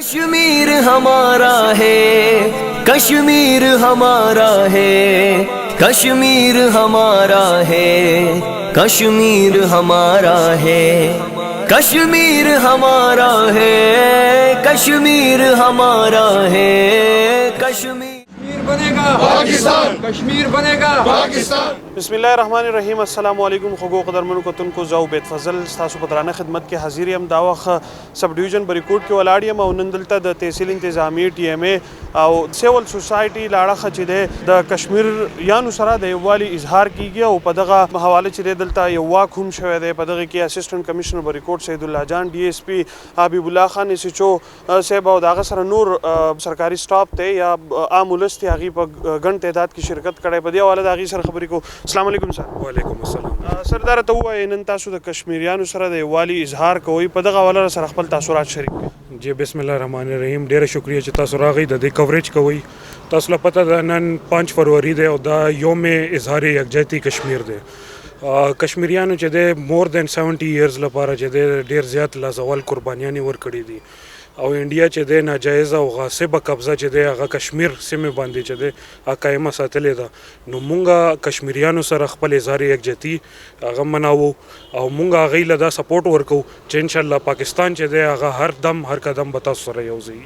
कश्मीर हमारा है, कश्मीर हमारा है, कश्मीर हमारा है, कश्मीर हमारा है, कश्मीर हमारा है, कश्मीर हमारा है, कश्मीर बनेगा पाकिस्तान, कश्मीर बनेगा पाकिस्तान। बिस्मिल्लाहिर्रहमानिर्रहीम। अस्सलाम वालेकुम खगो कदरमन को तुमको जाओ बेत फजल स्तासु पदराना खिदमत के हाजिर हम दावख सब डिवीजन बरिकोट के वलाडियम और नंदलता द तहसील इंतजामी टीएमए और सिविल सोसाइटी लाड़ा खचिदे द कश्मीर यानु सरा द वाली इजहार की गया और पदगा हवाले चिदे दलता यवा खुम शवे दे पदगे के असिस्टेंट कमिश्नर बरिकोट सैदुल्लाह जान डीएसपी हबीबुल्लाह खान इसिचो सेब और दागा सर नूर सरकारी स्टाफ थे या आमुलस थे आगे पर गण तादाद की शिरकत करे बदिया वाला दागी सर खबरी को अस्सलाम वालेकुम सर। वालेकुम अस्सलाम। सरदार तो हुआ इन तासु द कश्मीरियानु सर द वाली इजहार कोई पदगा वाला सर खपल तासुरात शरीक जी बिस्मिल्लाहिर्रहमानिर्रहीम। ढेर शुक्रिया چې تاسو راغی د कवरेज کوي. تاسو له پته ده نن 5 فروری دی او دا یوم اظهار یکجهتی کشمیر دی. کشمیریانو چې د مور دین 70 ایئرز لپاره چې د ډیر زیات لازوال قربانیانی ورکړي دي او انډیا چې د ناجایز او غاصب قبضه چې د هغه کشمیر سیمه باندې چې د قائمه ساتلې ده نو مونږه کشمیریانو سره خپل اظهار یکجهتی هغه مناوو او مونږه غیله دا سپورټ ورکو چې ان شاء الله پاکستان چې د هغه هر دم هر قدم به تاسو سره یوځي.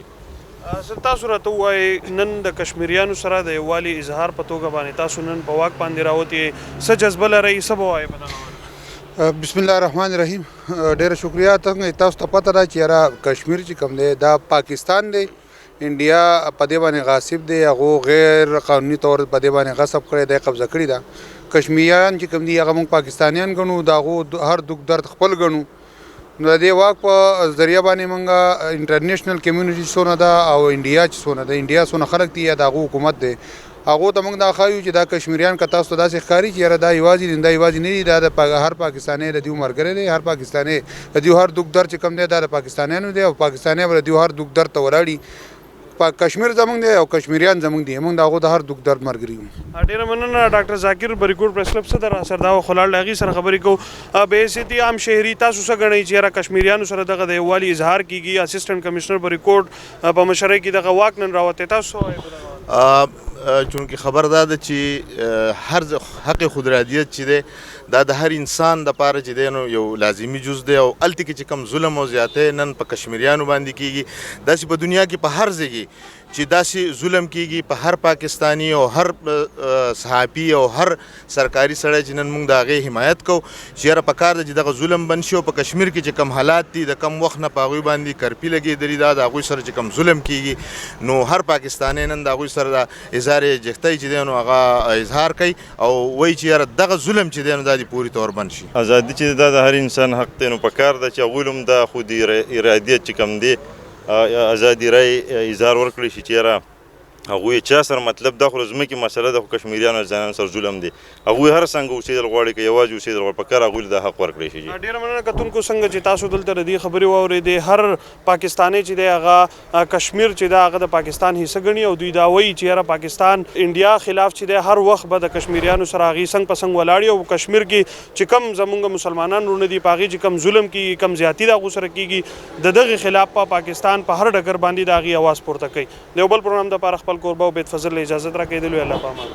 تاسو راته وای نن د کشمیریانو سره د والی اظهار په توګه باندې تاسو نن په واک باندې راوتی څه جذبه لري څه وای بسم الله الرحمن الرحیم. ډیره شکریا تاسو ته پته ده چې یاره کشمیر چې کوم دی دا پاکستان دی، انډیا په دې باندې غاصب دی، هغو غیر قانوني طور په دې باندې غصب کړی دی، قبضه کړی ده. کشمیریان چې کوم دي هغه موږ پاکستانیان ګڼو، د هغو هر دک درد خپل ګڼو. نو د دې واک په ذریعه باندې موږ انټرنیشنل کمیونټي څونه ده او انډیا چې څونه ده، انډیا څونه خلک دي یا د هغو حکومت دی، هغه ته موږ دا ښایو چې دا کشمیریان که تاسو ته داسې ښکاري چې یاره دا یوازې دي، دا یوازې نه دي، دا د هر پاکستانی د دوی ملګری دی، هر پاکستانی د دوی هر دک درد چې کوم دی دا د پاکستانیانو دی او پاکستانیان به د دوی هر دک درد ته ولاړي. کشمیر زمونږ دی او کشمیریان زمونږ دي، موږ د هغو د هر دک درد ملګري یو. ډیره مننه ډاکټر ذاکر بریکوټ پریس کلب صدر سرداو خلال لاغي سره خبرې کو. به حیثیت عام شهري تاسو څه غنئ چې یاره کشمیریانو سره دغه د یووالي اظهار کیږي، اسسټنټ کمشنر بریکوټ په مشرۍ کې دغه واک نن راوته تاسو چونکه خبر ده چې هر حق خودرادیت چې دی دا د هر انسان د پاره چې دی نو یو لازمي جز دی او الته کې چې کم ظلم او زیاتې نن په کشمیریانو باندې کیږي، داسې په دنیا کې په هر ځای کې چې داسې ظلم کیږي په هر پاکستانی او هر صحافي او هر سرکاري سړی چې نن موږ د هغې حمایت کوو چې یاره پکار ده چې دغه ظلم بند شي او په کشمیر کې چې کم حالات دي د کم وخت نه په هغوی باندې کرپي لګېدلي ده، د هغوی سره چې کم ظلم کیږي نو هر پاکستانی نن د هغوی سره د اظهار یکجهتۍ چې دی نو هغه اظهار کوي او وایي چې یاره دغه ظلم چې دی نو دا د پوري طور بند شي. ازادي چې دا د هر انسان حق دی نو پکار ده چې هغوی هم د خود ارادیت چې کم دی ازادي رای اظهار ورکړي شي چې یاره هغوی چا سره مطلب دا خو زموږ مسله ده، خو کشمیریانو ځانانو سره ظلم دی، هغوی هر څنګه اوسېدل غواړي که یوازې اوسېدل غواړي پکار هغوی له دا حق ورکړی شي. ډېره مننه کتونکو څنګه چې تاسو دلته د دې خبرې واورېدې هر پاکستانی چې دی هغه کشمیر چې دی هغه د پاکستان حصه ګڼي او دوی دا وایي چې یاره پاکستان انډیا خلاف چې دی هر وخت به د کشمیریانو سره هغې څنګ په څنګ ولاړي او کشمیر کې چې کم زموږ مسلمانان وروڼه دي په هغې چې کم ظلم کېږي کم زیاتي د هغو سره کېږي د دغې خلاف په پاکستان په هر ډګر باندې د هغې اواز پورته کوي. د یو بل پروګرام دپاره خپل کوربه او بیت فضل اجازت راکوي. دلوی الله په امان.